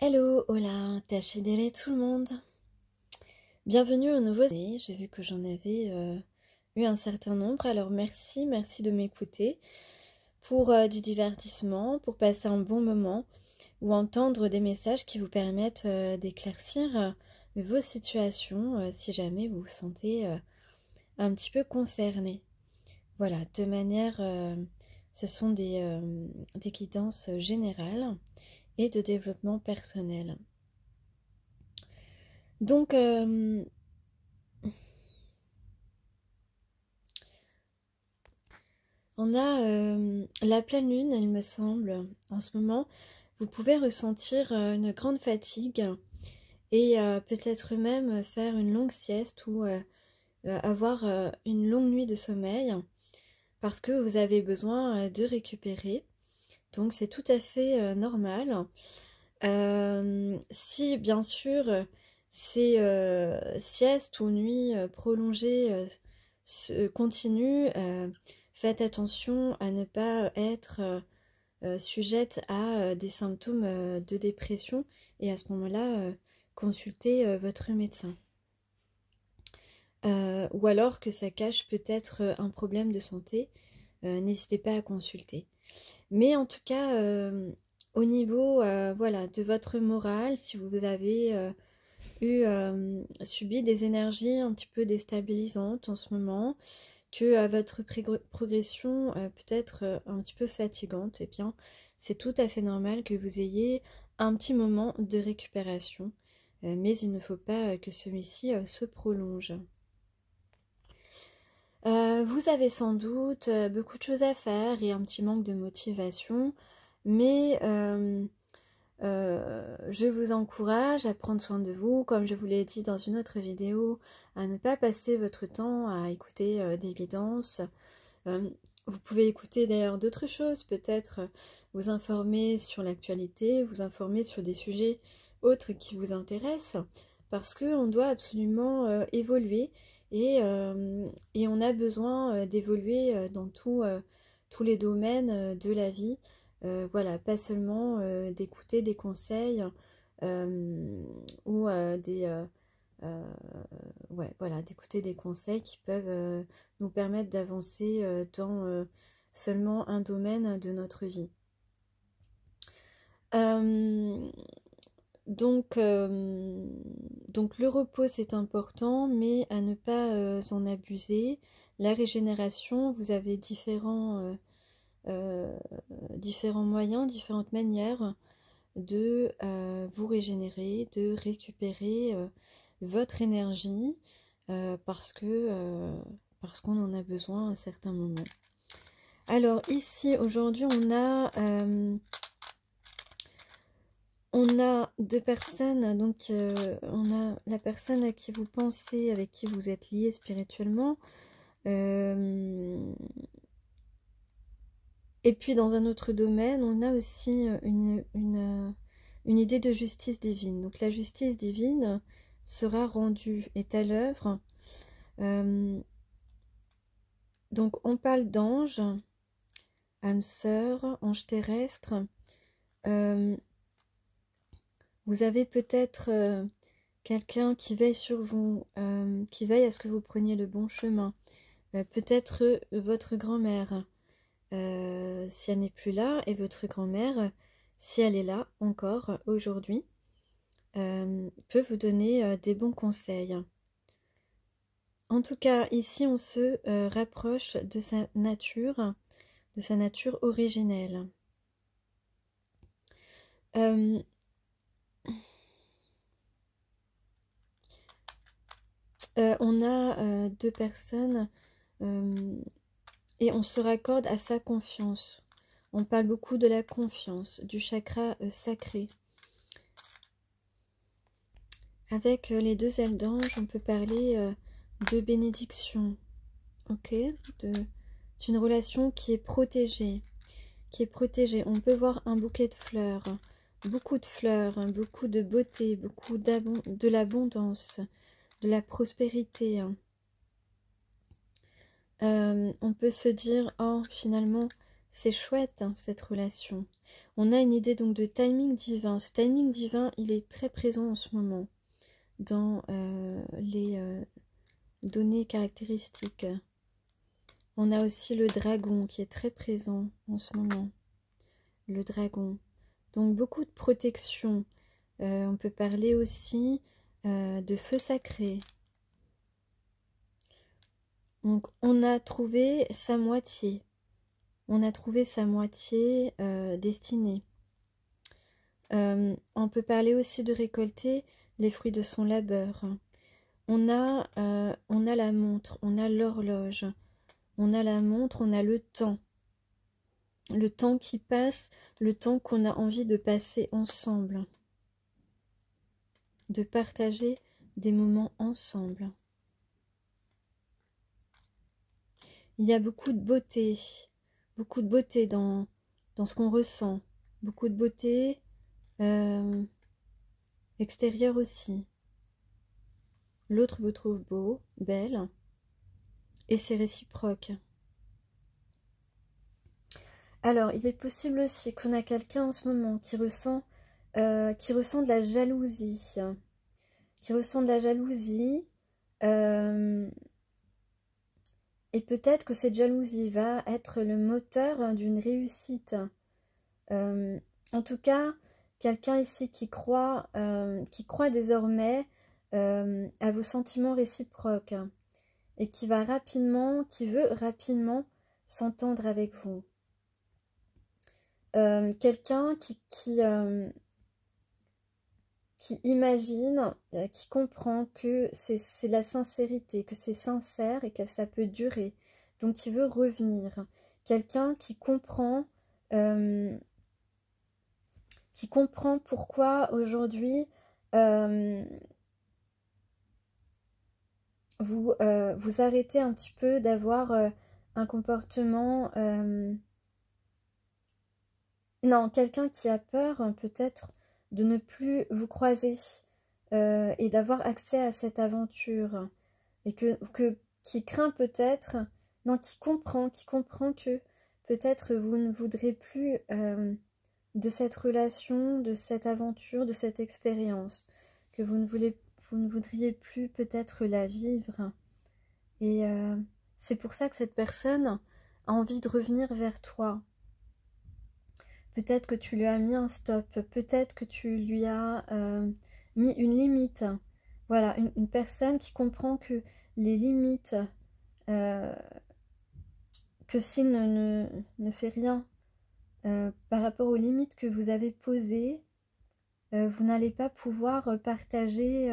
Hello, hola, tachidele tout le monde. Bienvenue au nouveau. J'ai vu que j'en avais eu un certain nombre, alors merci de m'écouter pour du divertissement, pour passer un bon moment ou entendre des messages qui vous permettent d'éclaircir vos situations si jamais vous vous sentez un petit peu concerné. Voilà, de manière, ce sont des guidances générales et de développement personnel. Donc, on a la pleine lune, il me semble, en ce moment. Vous pouvez ressentir une grande fatigue et peut-être même faire une longue sieste ou avoir une longue nuit de sommeil parce que vous avez besoin de récupérer. Donc, c'est tout à fait normal. Si, bien sûr, ces siestes ou nuits prolongées continuent, faites attention à ne pas être sujette à des symptômes de dépression et à ce moment-là, consultez votre médecin. Ou alors que ça cache peut-être un problème de santé, n'hésitez pas à consulter. Mais en tout cas, au niveau voilà, de votre morale, si vous avez subi des énergies un petit peu déstabilisantes en ce moment, que votre progression peut être un petit peu fatigante, eh bien, c'est tout à fait normal que vous ayez un petit moment de récupération, mais il ne faut pas que celui-ci se prolonge. Vous avez sans doute beaucoup de choses à faire et un petit manque de motivation, mais je vous encourage à prendre soin de vous, comme je vous l'ai dit dans une autre vidéo, à ne pas passer votre temps à écouter des guidances. Vous pouvez écouter d'ailleurs d'autres choses, peut-être vous informer sur l'actualité, vous informer sur des sujets autres qui vous intéressent, parce qu'on doit absolument évoluer et on a besoin d'évoluer dans tous les domaines de la vie. Voilà, pas seulement d'écouter des conseils ou ouais, voilà, d'écouter des conseils qui peuvent nous permettre d'avancer dans seulement un domaine de notre vie. Donc le repos c'est important, mais à ne pas en abuser. La régénération, vous avez différents moyens, différentes manières de vous régénérer, de récupérer votre énergie parce qu'on en a besoin à un certain moment. Alors ici aujourd'hui on a deux personnes, donc on a la personne à qui vous pensez, avec qui vous êtes lié spirituellement, et puis dans un autre domaine, on a aussi une idée de justice divine. Donc la justice divine sera rendue, est à l'œuvre. Donc on parle d'anges, âmes sœurs, anges terrestres. Vous avez peut-être quelqu'un qui veille sur vous, qui veille à ce que vous preniez le bon chemin. Peut-être votre grand-mère, si elle n'est plus là, et votre grand-mère, si elle est là encore aujourd'hui, peut vous donner des bons conseils. En tout cas, ici, on se rapproche de sa nature originelle. On a deux personnes et on se raccorde à sa confiance. On parle beaucoup de la confiance, du chakra sacré. Avec les deux ailes d'ange, on peut parler de bénédiction, ok, d'une relation qui est protégée, On peut voir un bouquet de fleurs, beaucoup de beauté, beaucoup de l'abondance, de la prospérité. On peut se dire, oh, finalement, c'est chouette, hein, cette relation. On a une idée donc de timing divin. Ce timing divin, il est très présent en ce moment dans les données caractéristiques. On a aussi le dragon qui est très présent en ce moment. Le dragon. Donc beaucoup de protection. On peut parler aussi de feu sacré. Donc on a trouvé sa moitié. On a trouvé sa moitié destinée. On peut parler aussi de récolter les fruits de son labeur. On a la montre, on a l'horloge, on a la montre, on a le temps. Le temps qui passe, le temps qu'on a envie de passer ensemble. De partager des moments ensemble. Il y a beaucoup de beauté dans ce qu'on ressent. Beaucoup de beauté extérieure aussi. L'autre vous trouve beau, belle, et c'est réciproque. Alors, il est possible aussi qu'on a quelqu'un en ce moment qui ressent de la jalousie. Qui ressent de la jalousie. Et peut-être que cette jalousie va être le moteur d'une réussite. En tout cas, quelqu'un ici qui croit désormais à vos sentiments réciproques et qui veut rapidement s'entendre avec vous. Quelqu'un qui imagine, qui comprend que c'est la sincérité, que c'est sincère et que ça peut durer. Donc qui veut revenir. Quelqu'un qui comprend pourquoi aujourd'hui vous arrêtez un petit peu d'avoir un comportement... Non, quelqu'un qui a peur peut-être de ne plus vous croiser et d'avoir accès à cette aventure. Et qui craint peut-être, non, qui comprend que peut-être vous ne voudrez plus de cette relation, de cette aventure, de cette expérience, que vous ne voudriez plus peut-être la vivre. Et c'est pour ça que cette personne a envie de revenir vers toi. Peut-être que tu lui as mis un stop, peut-être que tu lui as mis une limite. Voilà, une personne qui comprend que les limites, que s'il ne fait rien par rapport aux limites que vous avez posées, vous n'allez pas pouvoir partager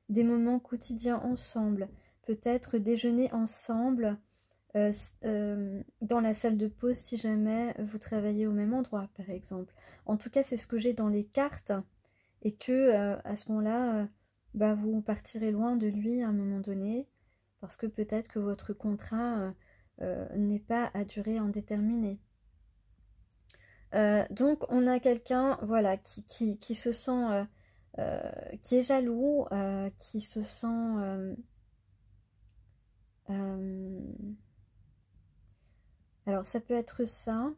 des moments quotidiens ensemble. Peut-être déjeuner ensemble, dans la salle de pause si jamais vous travaillez au même endroit par exemple. En tout cas c'est ce que j'ai dans les cartes et que à ce moment-là vous partirez loin de lui à un moment donné parce que peut-être que votre contrat n'est pas à durée indéterminée. Donc on a quelqu'un voilà qui se sent qui est jaloux, qui se sent alors ça peut être ça,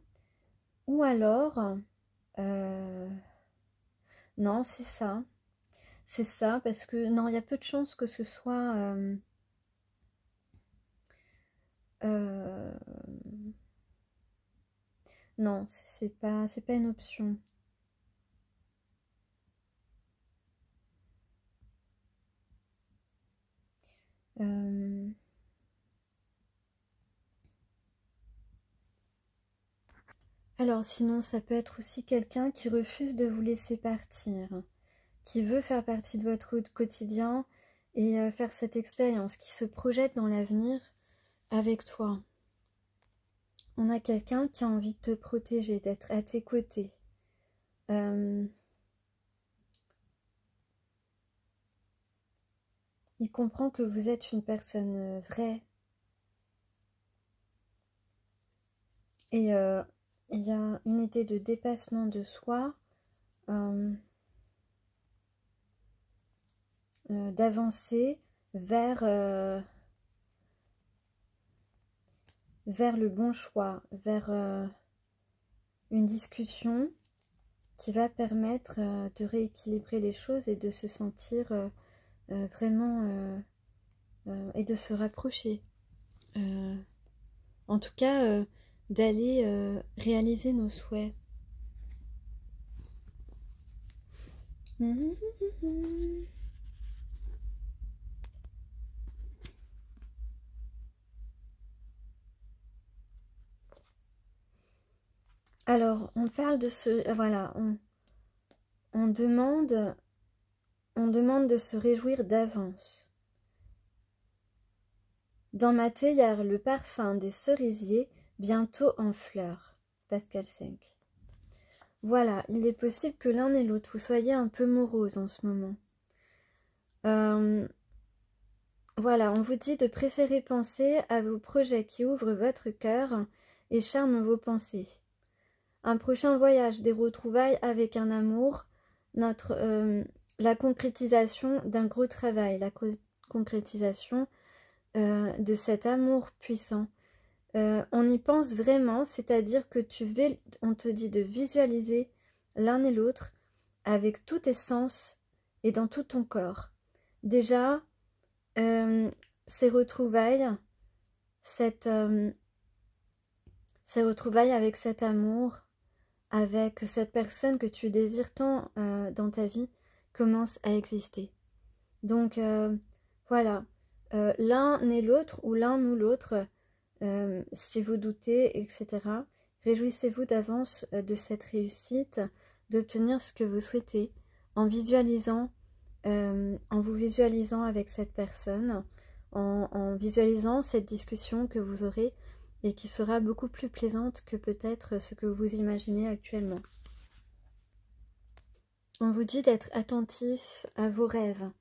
ou alors, non c'est ça, parce que non il y a peu de chances que ce soit, non c'est pas une option. Alors sinon ça peut être aussi quelqu'un qui refuse de vous laisser partir, qui veut faire partie de votre quotidien et faire cette expérience, qui se projette dans l'avenir avec toi. On a quelqu'un qui a envie de te protéger, d'être à tes côtés. Il comprend que vous êtes une personne vraie. Et il y a une idée de dépassement de soi, d'avancer vers le bon choix, vers une discussion qui va permettre de rééquilibrer les choses et de se sentir vraiment et de se rapprocher. En tout cas, d'aller réaliser nos souhaits. Alors, on parle de ce... Voilà, on demande de se réjouir d'avance. Dans ma théière, le parfum des cerisiers, bientôt en fleurs. Pascal 5. Voilà, il est possible que l'un et l'autre, vous soyez un peu morose en ce moment. Voilà, on vous dit de préférer penser à vos projets qui ouvrent votre cœur et charment vos pensées. Un prochain voyage, des retrouvailles avec un amour, la concrétisation d'un gros travail, la concrétisation de cet amour puissant. On y pense vraiment, c'est-à-dire que on te dit de visualiser l'un et l'autre avec tous tes sens et dans tout ton corps. Déjà, ces retrouvailles avec cet amour, avec cette personne que tu désires tant dans ta vie, commencent à exister. Donc, voilà, l'un et l'autre, ou l'un ou l'autre, si vous doutez, etc., réjouissez-vous d'avance de cette réussite, d'obtenir ce que vous souhaitez, en vous visualisant avec cette personne, en visualisant cette discussion que vous aurez et qui sera beaucoup plus plaisante que peut-être ce que vous imaginez actuellement. On vous dit d'être attentif à vos rêves.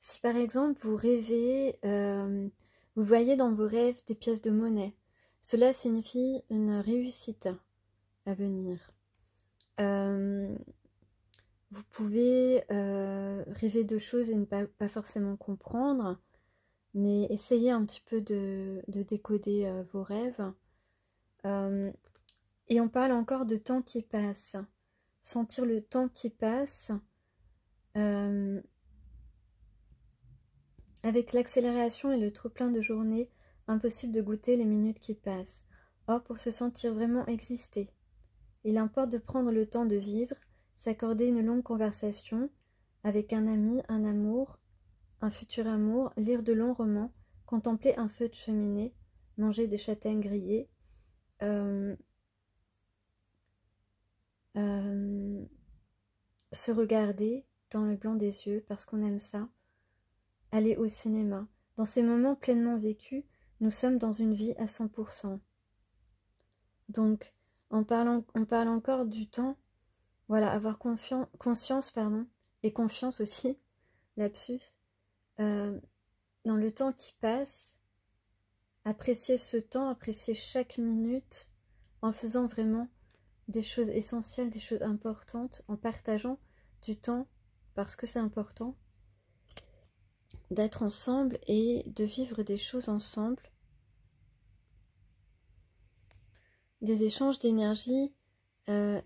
Si par exemple vous rêvez, vous voyez dans vos rêves des pièces de monnaie, cela signifie une réussite à venir. Vous pouvez rêver de choses et ne pas forcément comprendre, mais essayez un petit peu de décoder vos rêves. Et on parle encore de temps qui passe. Sentir le temps qui passe avec l'accélération et le trop-plein de journée, impossible de goûter les minutes qui passent. Or, pour se sentir vraiment exister, il importe de prendre le temps de vivre, s'accorder une longue conversation avec un ami, un amour, un futur amour, lire de longs romans, contempler un feu de cheminée, manger des châtaignes grillées, se regarder dans le blanc des yeux parce qu'on aime ça, aller au cinéma. Dans ces moments pleinement vécus, nous sommes dans une vie à 100%. Donc, on parle encore du temps, voilà, avoir conscience, et confiance aussi, lapsus, dans le temps qui passe, apprécier ce temps, apprécier chaque minute, en faisant vraiment des choses essentielles, des choses importantes, en partageant du temps, parce que c'est important, d'être ensemble et de vivre des choses ensemble, des échanges d'énergie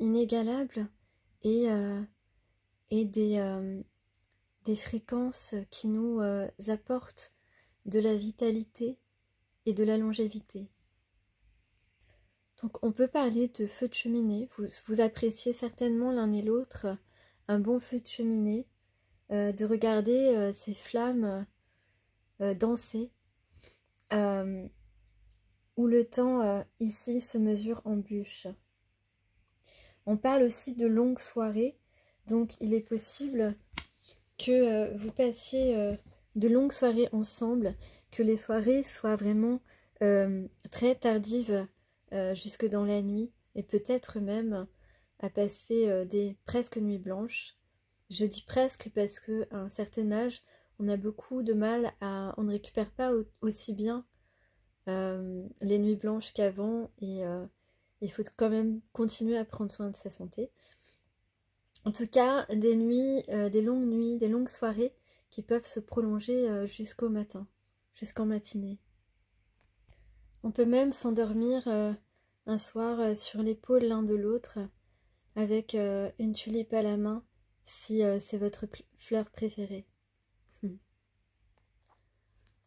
inégalables et des fréquences qui nous apportent de la vitalité et de la longévité. Donc on peut parler de feu de cheminée, vous appréciez certainement l'un et l'autre un bon feu de cheminée, de regarder ces flammes danser, où le temps ici se mesure en bûches. On parle aussi de longues soirées, donc il est possible que vous passiez de longues soirées ensemble, que les soirées soient vraiment très tardives jusque dans la nuit, et peut-être même à passer des presque nuits blanches. Je dis presque parce qu'à un certain âge, on a beaucoup de mal on ne récupère pas aussi bien les nuits blanches qu'avant, et il faut quand même continuer à prendre soin de sa santé. En tout cas, des longues nuits, des longues soirées qui peuvent se prolonger jusqu'au matin, jusqu'en matinée. On peut même s'endormir un soir sur l'épaule l'un de l'autre, avec une tulipe à la main, si c'est votre fleur préférée.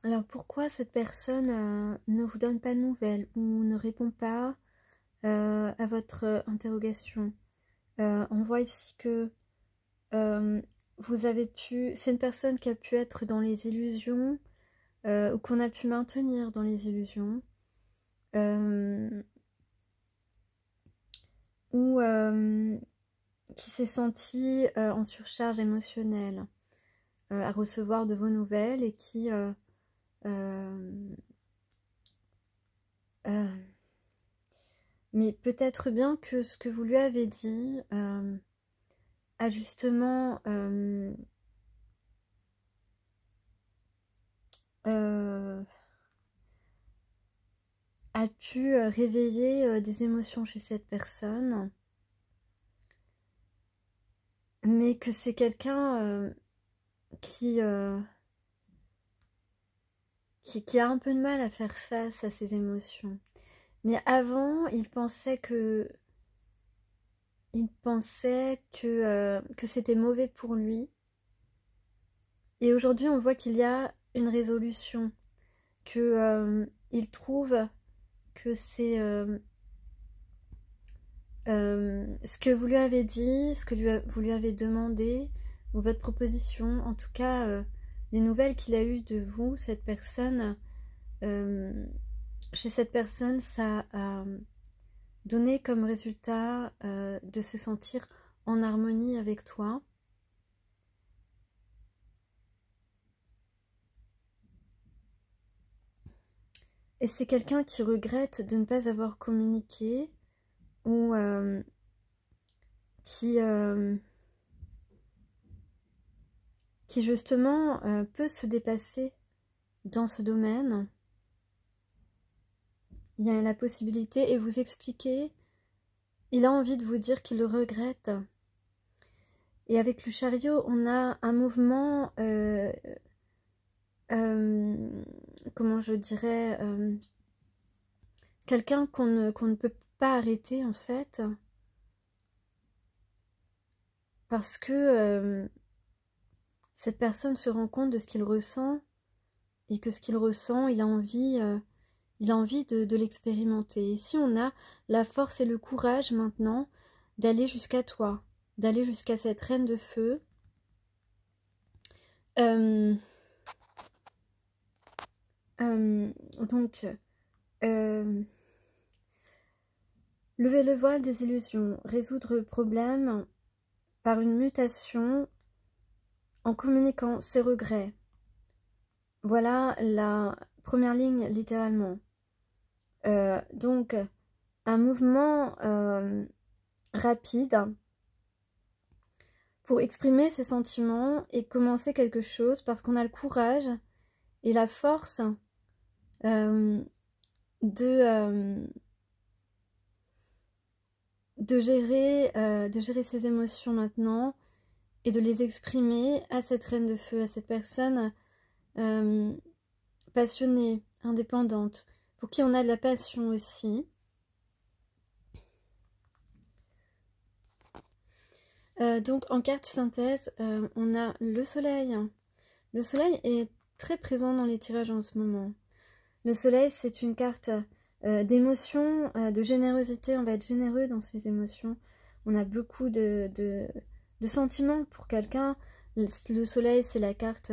Alors pourquoi cette personne ne vous donne pas de nouvelles ou ne répond pas à votre interrogation? On voit ici que vous avez pu... C'est une personne qui a pu être dans les illusions ou qu'on a pu maintenir dans les illusions. Ou qui s'est senti en surcharge émotionnelle à recevoir de vos nouvelles et qui... mais peut-être bien que ce que vous lui avez dit a justement a pu réveiller des émotions chez cette personne, mais que c'est quelqu'un qui a un peu de mal à faire face à ses émotions. Mais avant, il pensait que c'était mauvais pour lui. Et aujourd'hui, on voit qu'il y a une résolution, que il trouve que c'est ce que vous lui avez dit, ce que vous lui avez demandé, ou votre proposition, en tout cas, les nouvelles qu'il a eues de vous, cette personne, chez cette personne, ça a donné comme résultat de se sentir en harmonie avec toi. Et c'est quelqu'un qui regrette de ne pas avoir communiqué ou qui justement peut se dépasser dans ce domaine. Il y a la possibilité et vous expliquer, il a envie de vous dire qu'il le regrette. Et avec le chariot, on a un mouvement, comment je dirais, quelqu'un qu'on ne peut pas arrêter en fait, parce que cette personne se rend compte de ce qu'il ressent, et que ce qu'il ressent, il a envie de l'expérimenter. Ici, on a la force et le courage maintenant d'aller jusqu'à toi, d'aller jusqu'à cette reine de feu. Donc, lever le voile des illusions, résoudre le problème par une mutation en communiquant ses regrets. Voilà la première ligne littéralement. Donc, un mouvement rapide pour exprimer ses sentiments et commencer quelque chose parce qu'on a le courage et la force de gérer ses émotions maintenant et de les exprimer à cette reine de feu, à cette personne passionnée, indépendante, pour qui on a de la passion aussi. Donc en carte synthèse, on a le soleil. Le soleil est très présent dans les tirages en ce moment. Le soleil, c'est une carte d'émotion, de générosité. On va être généreux dans ses émotions. On a beaucoup de sentiments pour quelqu'un. Le soleil, c'est la carte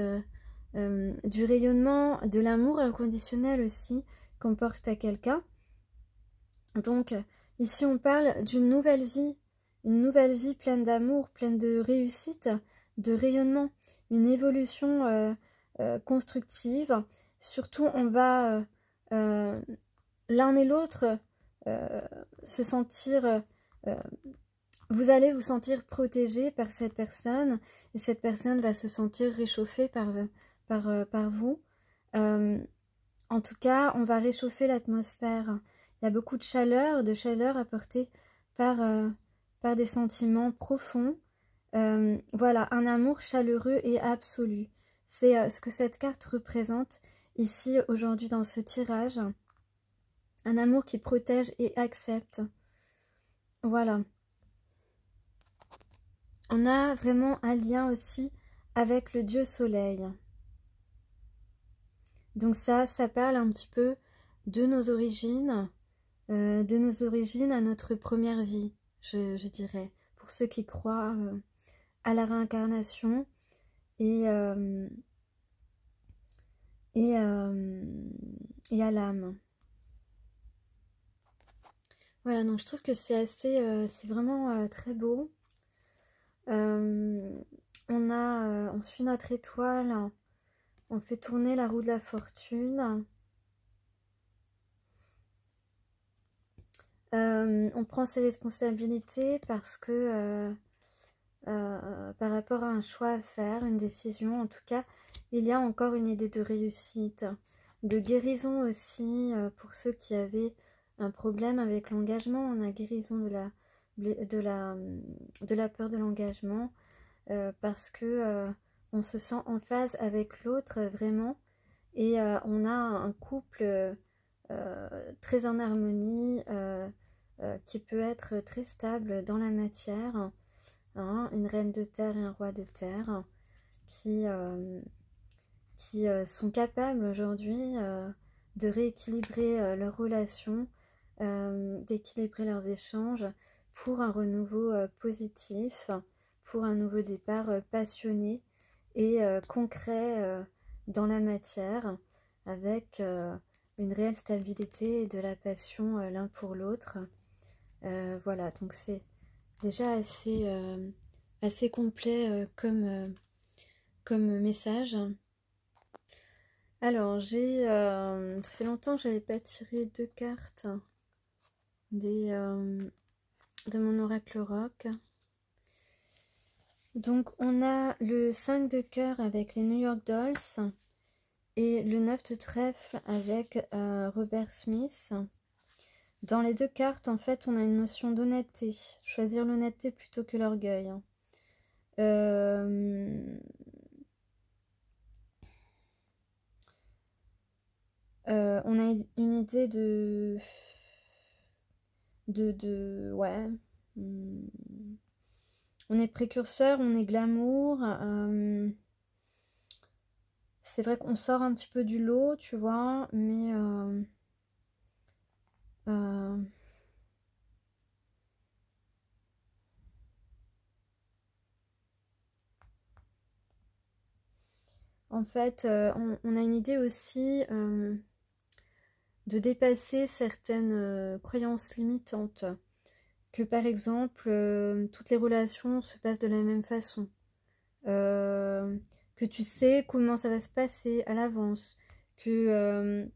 du rayonnement, de l'amour inconditionnel aussi qu'on porte à quelqu'un. Donc ici, on parle d'une nouvelle vie. Une nouvelle vie pleine d'amour, pleine de réussite, de rayonnement, une évolution constructive. Surtout, on va l'un et l'autre se sentir... vous allez vous sentir protégé par cette personne et cette personne va se sentir réchauffée par vous. En tout cas, on va réchauffer l'atmosphère. Il y a beaucoup de chaleur apportée par des sentiments profonds. Voilà, un amour chaleureux et absolu. C'est ce que cette carte représente ici, aujourd'hui, dans ce tirage. Un amour qui protège et accepte. Voilà. on a vraiment un lien aussi avec le dieu soleil. Donc ça parle un petit peu de nos origines à notre première vie, je dirais, pour ceux qui croient à la réincarnation et à l'âme. Voilà, donc je trouve que c'est assez, c'est vraiment très beau. On suit notre étoile, on fait tourner la roue de la fortune. On prend ses responsabilités parce que par rapport à un choix à faire, une décision, en tout cas, il y a encore une idée de réussite, de guérison aussi pour ceux qui avaient un problème avec l'engagement. On a guérison de la peur de l'engagement parce que on se sent en phase avec l'autre vraiment et on a un couple très en harmonie qui peut être très stable dans la matière, hein, une reine de terre et un roi de terre qui sont capables aujourd'hui de rééquilibrer leurs relations, d'équilibrer leurs échanges pour un renouveau positif, pour un nouveau départ passionné et concret dans la matière, avec une réelle stabilité et de la passion l'un pour l'autre. Voilà, donc c'est déjà assez complet comme message. Alors, ça fait longtemps que j'avais pas tiré 2 cartes de mon oracle rock. Donc, on a le 5 de cœur avec les New York Dolls et le 9 de trèfle avec Robert Smith. Dans les 2 cartes, en fait, on a une notion d'honnêteté. Choisir l'honnêteté plutôt que l'orgueil. On a une idée ouais. On est précurseur, on est glamour. C'est vrai qu'on sort un petit peu du lot, tu vois, mais en fait, on a une idée aussi de dépasser certaines croyances limitantes. Que par exemple, toutes les relations se passent de la même façon. Que tu sais comment ça va se passer à l'avance. Que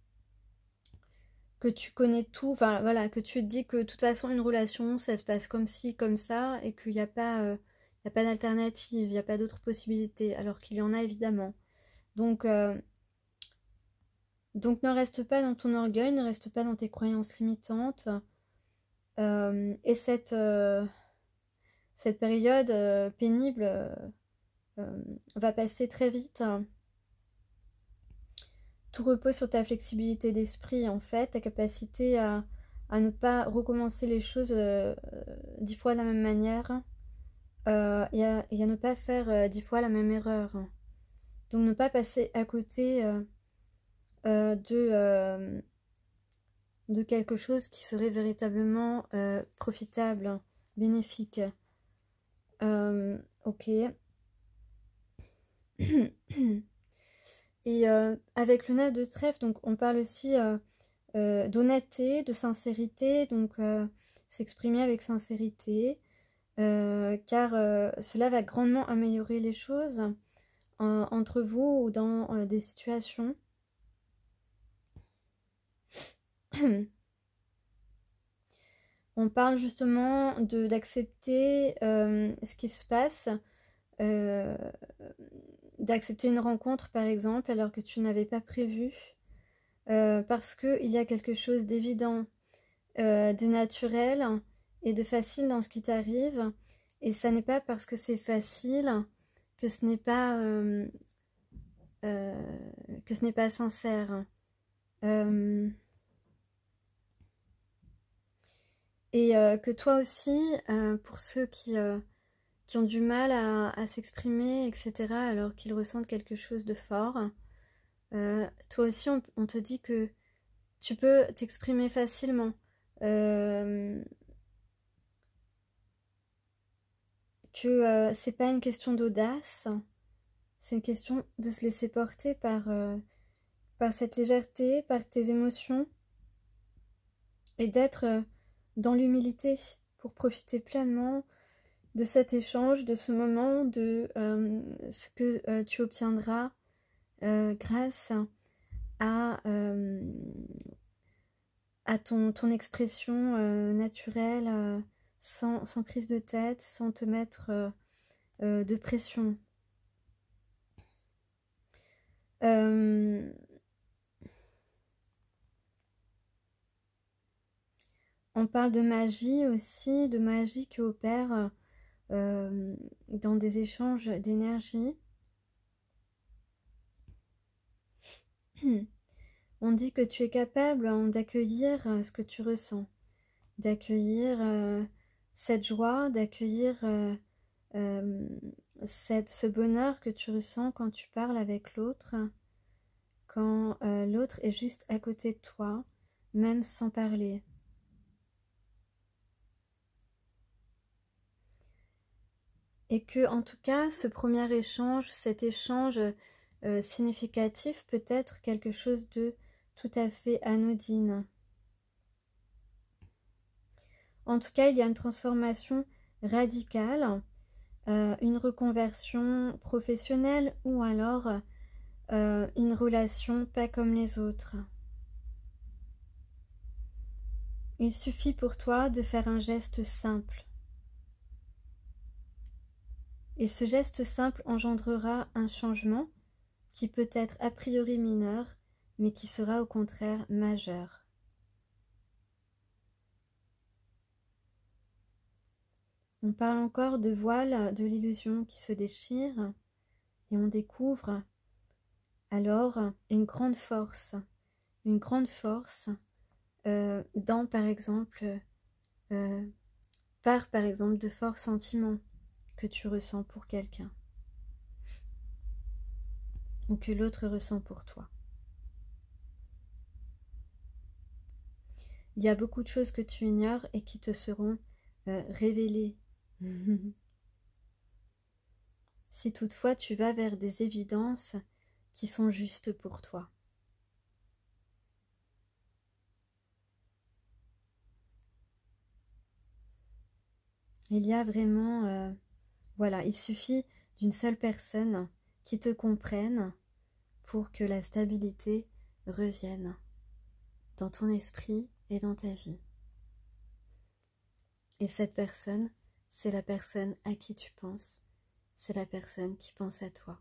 tu connais tout. Enfin, voilà, que tu te dis que de toute façon, une relation, ça se passe comme ci, comme ça, et qu'il n'y a pas d'alternative, il n'y a pas d'autres possibilités, alors qu'il y en a évidemment. Donc ne reste pas dans ton orgueil, ne reste pas dans tes croyances limitantes. Et cette période pénible va passer très vite. Tout repose sur ta flexibilité d'esprit, en fait, ta capacité à ne pas recommencer les choses 10 fois de la même manière et à ne pas faire 10 fois la même erreur. Donc ne pas passer à côté de quelque chose qui serait véritablement profitable, bénéfique. Ok. Et avec le 9 de trèfle, donc on parle aussi d'honnêteté, de sincérité, donc s'exprimer avec sincérité, car cela va grandement améliorer les choses entre vous ou dans des situations. On parle justement d'accepter ce qui se passe, d'accepter une rencontre par exemple alors que tu n'avais pas prévu, parce qu'il y a quelque chose d'évident, de naturel et de facile dans ce qui t'arrive, et ça n'est pas parce que c'est facile que ce n'est pas sincère. Et que toi aussi, pour ceux qui qui ont du mal à s'exprimer, etc., alors qu'ils ressentent quelque chose de fort. Toi aussi, on te dit que tu peux t'exprimer facilement. Que c'est pas une question d'audace, c'est une question de se laisser porter par cette légèreté, par tes émotions, et d'être dans l'humilité pour profiter pleinement de cet échange, de ce moment, de ce que tu obtiendras grâce à ton expression naturelle, sans prise de tête, sans te mettre de pression. On parle de magie aussi, de magie qui opère dans des échanges d'énergie. On dit que tu es capable d'accueillir ce que tu ressens, d'accueillir cette joie, d'accueillir ce bonheur que tu ressens quand tu parles avec l'autre, quand l'autre est juste à côté de toi, même sans parler. Et que, en tout cas, ce premier échange, cet échange significatif peut être quelque chose de tout à fait anodine. En tout cas, il y a une transformation radicale, une reconversion professionnelle ou alors une relation pas comme les autres. Il suffit pour toi de faire un geste simple. Et ce geste simple engendrera un changement qui peut être a priori mineur, mais qui sera au contraire majeur. On parle encore de voile de l'illusion qui se déchire, et on découvre alors une grande force dans par exemple de forts sentiments que tu ressens pour quelqu'un ou que l'autre ressent pour toi. Il y a beaucoup de choses que tu ignores et qui te seront révélées. Si toutefois tu vas vers des évidences qui sont justes pour toi. Il y a vraiment, voilà, il suffit d'une seule personne qui te comprenne pour que la stabilité revienne dans ton esprit et dans ta vie. Et cette personne, c'est la personne à qui tu penses, c'est la personne qui pense à toi.